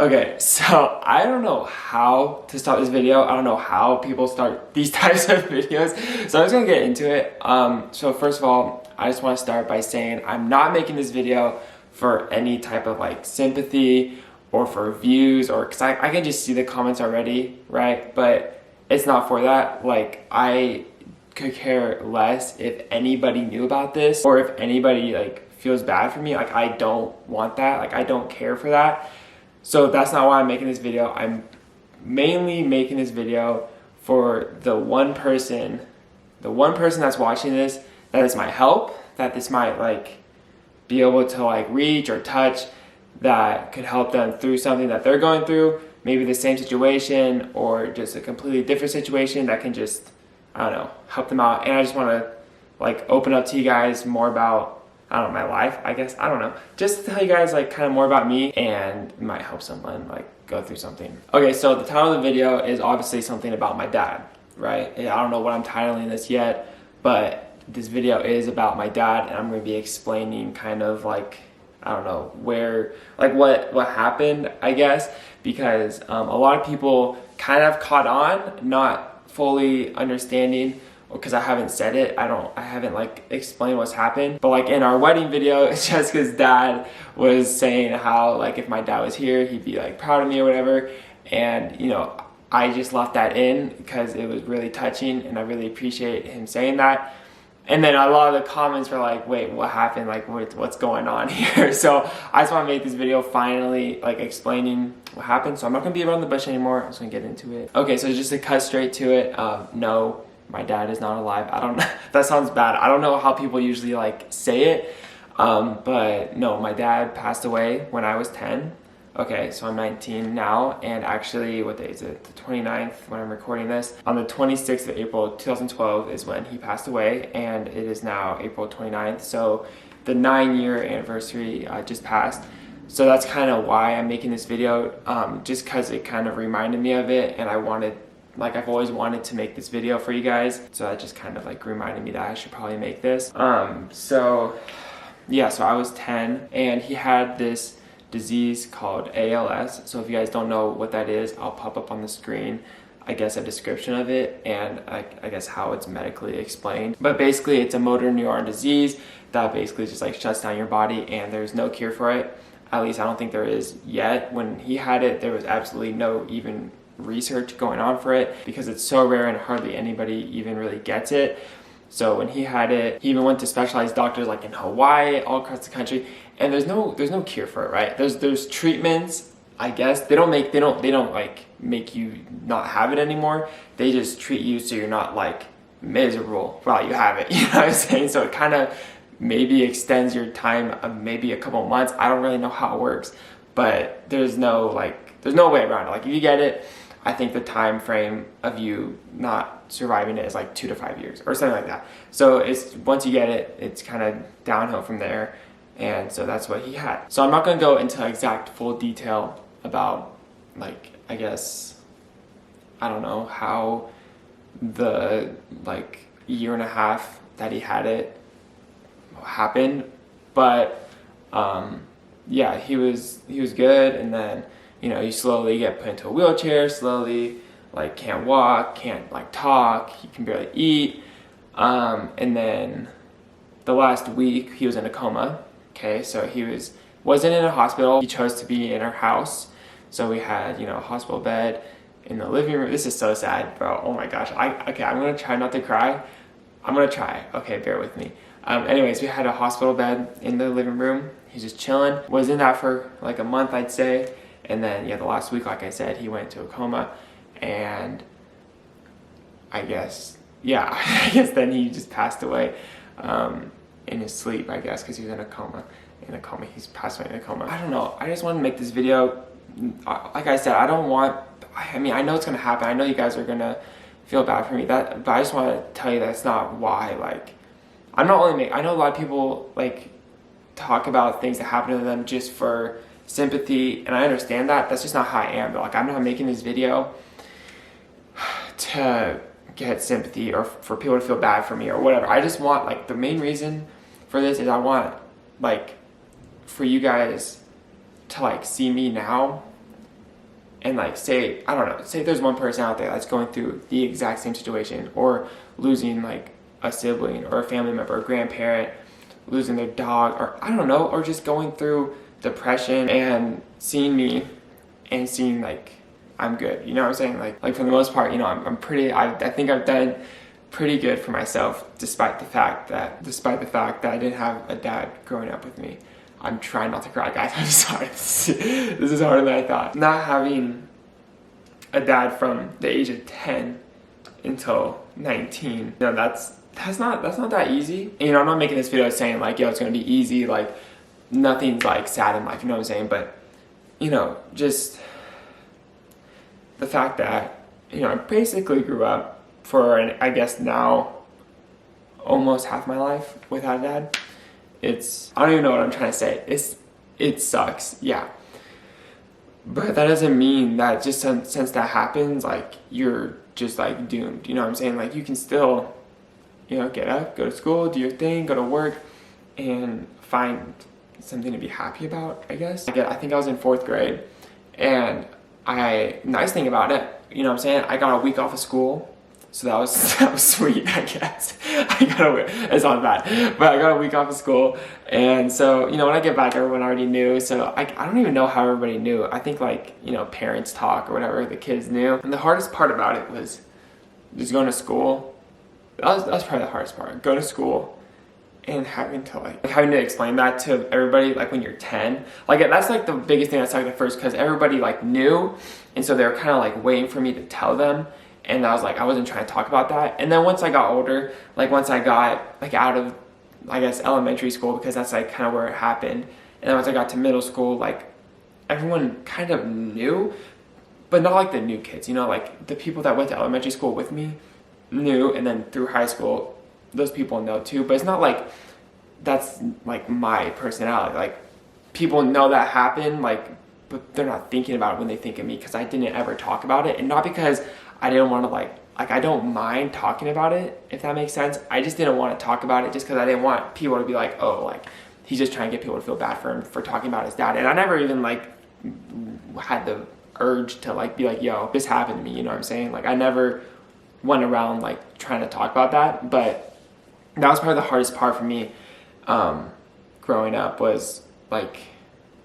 Okay, so I don't know how to start this video. I don't know how people start these types of videos. So I'm just gonna get into it. So first of all, I just want to start by saying I'm not making this video for any type of like sympathy or for views, or because I can just see the comments already, right? But it's not for that. Like, I could care less if anybody knew about this or if anybody like feels bad for me. Like, I don't want that. Like, I don't care for that. So that's not why I'm making this video. I'm mainly making this video for the one person that's watching this, that this might help, that this might like be able to like reach or touch, that could help them through something that they're going through, maybe the same situation or just a completely different situation that can just, I don't know, help them out. And I just want to like open up to you guys more about, I don't know, my life, I guess. I don't know. Just to tell you guys like kind of more about me, and it might help someone like go through something. Okay, so the title of the video is obviously something about my dad, right? And I don't know what I'm titling this yet, but this video is about my dad, and I'm going to be explaining kind of like, I don't know, where, like what happened, I guess, because a lot of people kind of caught on, not fully understanding, because I haven't said it. I haven't like explained what's happened. But like in our wedding video, Jessica's dad was saying how like if my dad was here, he'd be like proud of me or whatever. And you know, I just left that in because it was really touching, and I really appreciate him saying that. And then a lot of the comments were like, wait, what happened? Like, what's going on here? So I just want to make this video finally like explaining what happened. So I'm not going to be around the bush anymore. I'm just going to get into it. Okay, so just to cut straight to it, no, my dad is not alive. I don't know. That sounds bad. I don't know how people usually like say it. But no, my dad passed away when I was 10. Okay, so I'm 19 now, and actually, what day is it? The 29th when I'm recording this. On the 26th of April 2012 is when he passed away, and it is now April 29th. So the 9-year anniversary just passed. So that's kind of why I'm making this video, just because it kind of reminded me of it, and I wanted, like, I've always wanted to make this video for you guys. So that just kind of like reminded me that I should probably make this. So yeah, so I was 10, and he had this disease called ALS. So if you guys don't know what that is, I'll pop up on the screen, I guess, a description of it, and I guess how it's medically explained. But basically it's a motor neuron disease that basically just like shuts down your body, and there's no cure for it. At least I don't think there is yet. When he had it, there was absolutely no even research going on for it because it's so rare and hardly anybody even really gets it. So when he had it, he even went to specialized doctors like in Hawaii, all across the country, and there's no cure for it, right? There's treatments, I guess. They don't like make you not have it anymore. They just treat you so you're not like miserable while you have it. You know what I'm saying? So it kind of maybe extends your time maybe a couple months. I don't really know how it works, but there's no way around it. Like if you get it, I think the time frame of you not surviving it is like 2 to 5 years or something like that. So it's once you get it, it's kind of downhill from there. And so that's what he had. So I'm not going to go into exact full detail about like, I guess, I don't know how the like year and a half that he had it happened, but yeah, he was good. And then, you know, you slowly get put into a wheelchair, slowly like can't walk, can't like talk, he can barely eat. And then the last week he was in a coma. Okay, so he wasn't in a hospital. He chose to be in our house. So we had, you know, a hospital bed in the living room. This is so sad, bro. Oh my gosh. Okay, I'm gonna try not to cry. I'm gonna try. Okay, bear with me. Anyways, we had a hospital bed in the living room. He's just chilling. Was in that for like a month, I'd say. And then, yeah, the last week, like I said, he went into a coma. And I guess, yeah, I guess then he just passed away in his sleep, I guess, because he was in a coma. He's passed away in a coma. I don't know. I just want to make this video. Like I said, I mean, I know it's going to happen. I know you guys are going to feel bad for me. But I just want to tell you that's not why. Like, I know a lot of people like talk about things that happen to them just for sympathy, and I understand that. That's just not how I am. But like, I'm not making this video to get sympathy or for people to feel bad for me or whatever. I just want, like, the main reason for this is I want like for you guys to like see me now and like say, I don't know, say there's one person out there that's going through the exact same situation, or losing like a sibling or a family member, a grandparent, losing their dog, or I don't know, or just going through depression and seeing me and seeing like I'm good, you know what I'm saying? Like for the most part, you know, I'm pretty, I think I've done pretty good for myself, despite the fact that I didn't have a dad growing up with me. I'm trying not to cry, guys. I'm sorry. This is harder than I thought. Not having a dad from the age of 10 until 19, you know, that's not that easy. And, you know, I'm not making this video saying like, yo, it's gonna be easy, like nothing's like sad in life, you know what I'm saying? But, you know, just the fact that, you know, I basically grew up for, I guess now, almost half my life without a dad. I don't even know what I'm trying to say. It sucks, yeah. But that doesn't mean that just since that happens, like, you're just like doomed, you know what I'm saying? Like, you can still, you know, get up, go to school, do your thing, go to work, and find something to be happy about, I guess. I think I was in 4th grade, and nice thing about it, you know what I'm saying, I got a week off of school. So that was sweet, I guess. It's not bad, but I got a week off of school, and so, you know, when I get back, everyone already knew. So I don't even know how everybody knew. I think, like, you know, parents talk or whatever, the kids knew. And the hardest part about it was just going to school. That was probably the hardest part. Go to school and having to explain that to everybody, like when you're 10. Like, that's like the biggest thing that's like the first, because everybody like knew, and so they were kind of like waiting for me to tell them. And I was like, I wasn't trying to talk about that. And then once I got older, like once I got like out of, I guess, elementary school, because that's like kind of where it happened. And then once I got to middle school, like everyone kind of knew, but not like the new kids, you know, like the people that went to elementary school with me knew. And then through high school, those people know too. But it's not like that's like my personality. Like, people know that happened, like, but they're not thinking about it when they think of me, because I didn't ever talk about it. And not because I didn't want to like I don't mind talking about it, if that makes sense. I just didn't want to talk about it just because I didn't want people to be like, oh, like, he's just trying to get people to feel bad for him for talking about his dad. And I never even like had the urge to like be like, yo, this happened to me, you know what I'm saying? Like, I never went around like trying to talk about that. But that was probably the hardest part for me growing up, was like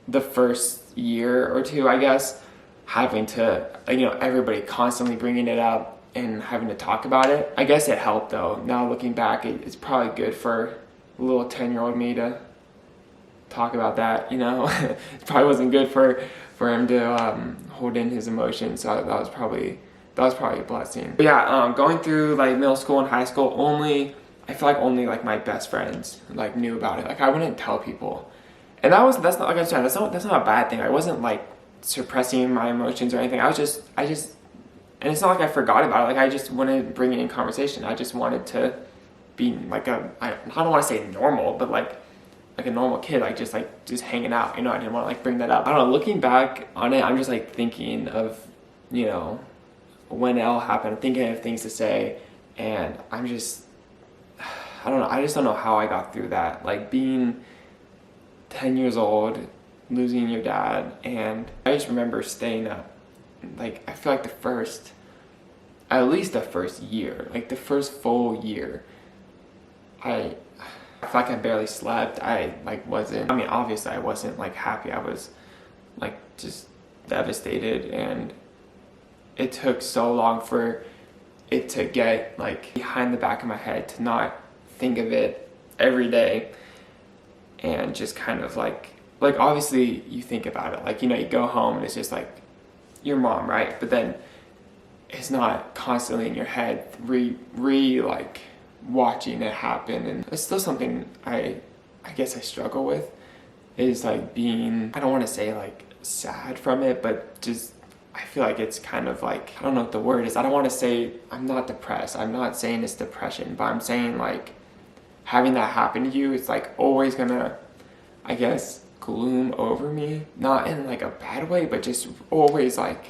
the first year or two, I guess, having to, you know, everybody constantly bringing it up and having to talk about it. I guess it helped though. Now looking back, it's probably good for a little 10-year-old me to talk about that, you know. It probably wasn't good for him to hold in his emotions. So that was probably a blessing. But yeah, going through like middle school and high school, I feel like only like my best friends like knew about it. Like, I wouldn't tell people, and that's not, like I said, that's not a bad thing. I wasn't like suppressing my emotions or anything. I just, and it's not like I forgot about it. Like, I just wanted to bring it in conversation. I just wanted to be like I don't want to say normal, but like a normal kid, like just hanging out, you know. I didn't want to like bring that up. I don't know, looking back on it, I'm just like thinking of, you know, when it all happened, thinking of things to say, and I'm just, I don't know, I just don't know how I got through that. Like, being 10 years old, losing your dad, and I just remember staying up, like, I feel like at least the first year, like the first full year, I feel like I barely slept. Obviously I wasn't like happy. I was like just devastated, and it took so long for it to get like behind the back of my head, to not think of it every day, and just kind of like obviously you think about it, like, you know, you go home and it's just like your mom, right? But then it's not constantly in your head like watching it happen. And it's still something I guess I struggle with, is like being, I don't want to say like sad from it, but just I feel like it's kind of like, I don't know what the word is. I don't want to say, I'm not depressed. I'm not saying it's depression, but I'm saying like having that happen to you, it's like always gonna, I guess, gloom over me. Not in like a bad way, but just always like,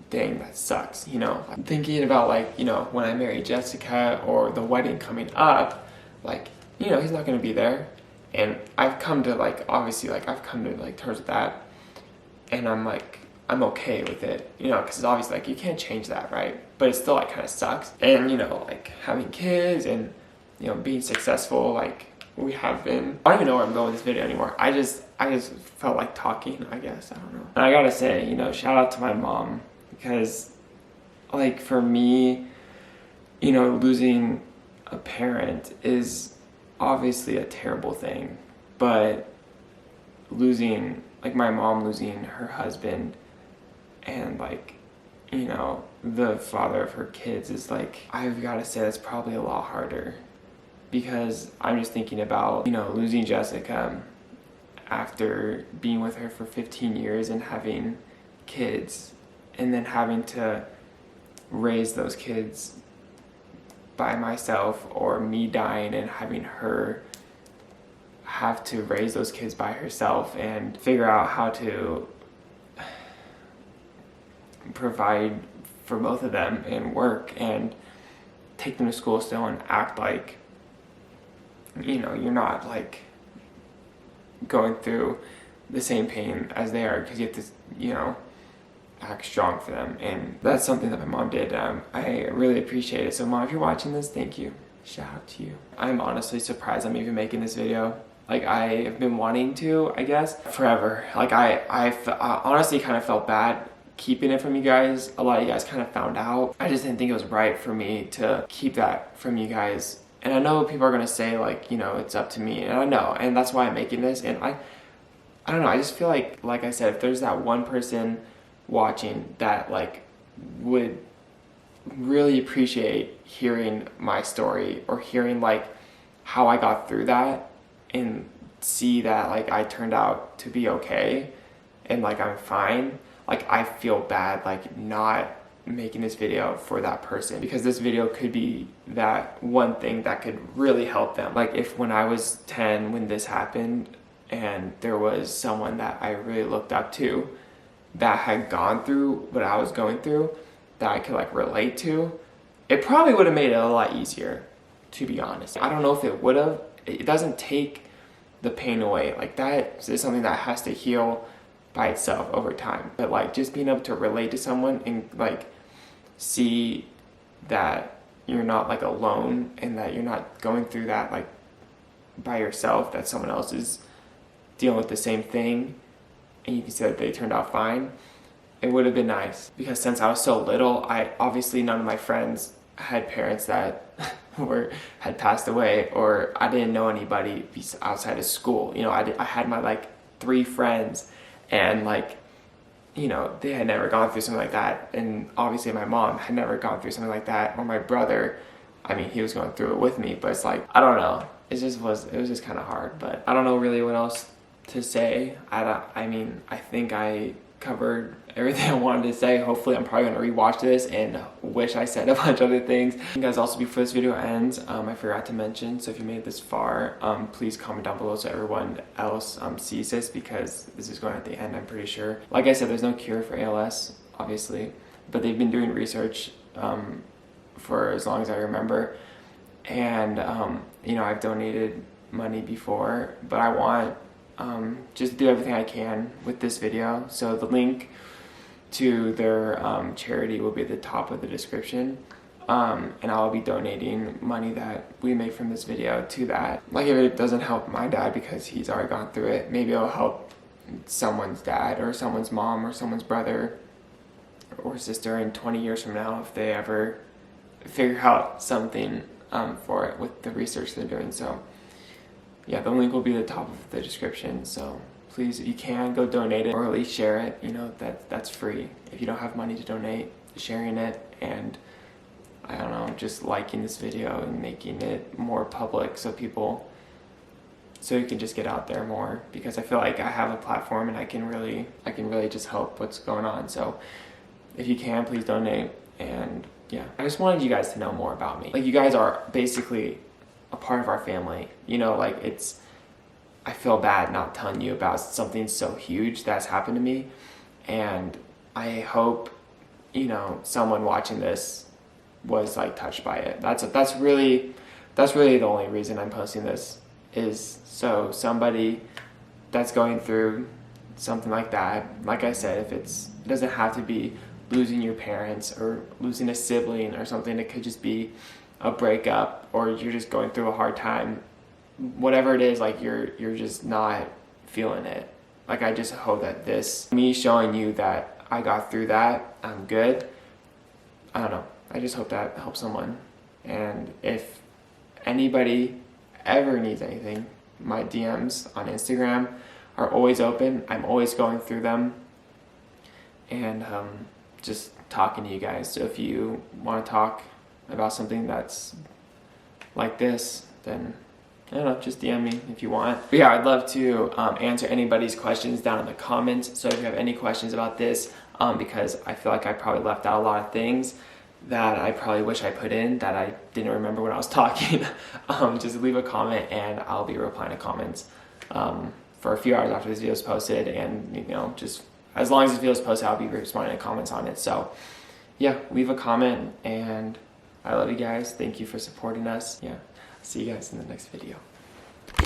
dang, that sucks, you know. I'm thinking about like, you know, when I marry Jessica or the wedding coming up, like, you know, he's not gonna be there. And I've come to like, obviously, like I've come to like terms with that. And I'm like, I'm okay with it, you know, because obviously like you can't change that, right? But it still like kind of sucks. And you know, like having kids and, you know, being successful like we have been. I don't even know where I'm going with this video anymore. I just felt like talking, I guess. I don't know. And I gotta say, you know, shout out to my mom, because like for me, you know, losing a parent is obviously a terrible thing, but losing, like my mom losing her husband and like, you know, the father of her kids is like, I've got to say that's probably a lot harder, because I'm just thinking about, you know, losing Jessica after being with her for 15 years and having kids, and then having to raise those kids by myself, or me dying and having her have to raise those kids by herself and figure out how to provide for both of them and work and take them to school still and act like, you know, you're not like going through the same pain as they are, because you have to, you know, act strong for them. And that's something that my mom did. I really appreciate it. So Mom, if you're watching this, thank you. Shout out to you. I'm honestly surprised I'm even making this video. Like I have been wanting to, I guess, forever. Like I honestly kind of felt bad keeping it from you guys. A lot of you guys kind of found out. I just didn't think it was right for me to keep that from you guys. And I know people are gonna say like, you know, it's up to me, and I know, and that's why I'm making this. And I don't know, I just feel like I said, if there's that one person watching that like would really appreciate hearing my story, or hearing like how I got through that, and see that like I turned out to be okay and like I'm fine, like I feel bad like not making this video for that person, because this video could be that one thing that could really help them. Like if when I was 10 when this happened, and there was someone that I really looked up to that had gone through what I was going through, that I could like relate to, it probably would have made it a lot easier, to be honest. I don't know if it would have. It doesn't take the pain away. Like that is something that has to heal by itself over time. But like just being able to relate to someone and like see that you're not like alone, and that you're not going through that like by yourself, that someone else is dealing with the same thing, and you can say that they turned out fine, it would have been nice. Because since I was so little, I obviously none of my friends had parents that had passed away, or I didn't know anybody outside of school. You know, I had my like 3 friends, and like, you know, they had never gone through something like that. And obviously my mom had never gone through something like that, or my brother, I mean, he was going through it with me, but it's like, I don't know, it was just kind of hard. But I don't know really what else to say. I mean, I think I covered everything I wanted to say. Hopefully I'm probably going to rewatch this and wish I said a bunch of other things. You guys, also before this video ends, I forgot to mention, so if you made it this far, please comment down below so everyone else sees this, because this is going at the end, I'm pretty sure. Like I said, there's no cure for ALS, obviously, but they've been doing research for as long as I remember. And you know, I've donated money before, but I want just do everything I can with this video. So the link to their charity will be at the top of the description, and I'll be donating money that we make from this video to that. Like if it doesn't help my dad because he's already gone through it, maybe it'll help someone's dad or someone's mom or someone's brother or sister in 20 years from now, if they ever figure out something for it with the research they're doing. So yeah, the link will be at the top of the description, so please, if you can, go donate it, or at least share it. You know, that's free. If you don't have money to donate, sharing it, and I don't know, just liking this video and making it more public so you can just get out there more, because I feel like I have a platform and I can really just help what's going on. So if you can, please donate. And yeah, I just wanted you guys to know more about me. Like, you guys are basically a part of our family, you know. Like, I feel bad not telling you about something so huge that's happened to me, and I hope, you know, someone watching this was like touched by it. That's really the only reason I'm posting this, is so somebody that's going through something like that. Like I said, if it doesn't have to be losing your parents or losing a sibling or something. It could just be a breakup, or you're just going through a hard time. Whatever it is, like you're just not feeling it. Like, I just hope that me showing you that I got through that, I'm good. I don't know. I just hope that helps someone. And if anybody ever needs anything, my DMs on Instagram are always open. I'm always going through them and just talking to you guys. So if you want to talk about something that's like this, then I don't know, just DM me if you want. But yeah, I'd love to answer anybody's questions down in the comments. So if you have any questions about this, because I feel like I probably left out a lot of things that I probably wish I put in that I didn't remember when I was talking, just leave a comment and I'll be replying to comments for a few hours after this video is posted. And, you know, just as long as this video is posted, I'll be responding to comments on it. So yeah, leave a comment, and I love you guys. Thank you for supporting us. Yeah, see you guys in the next video.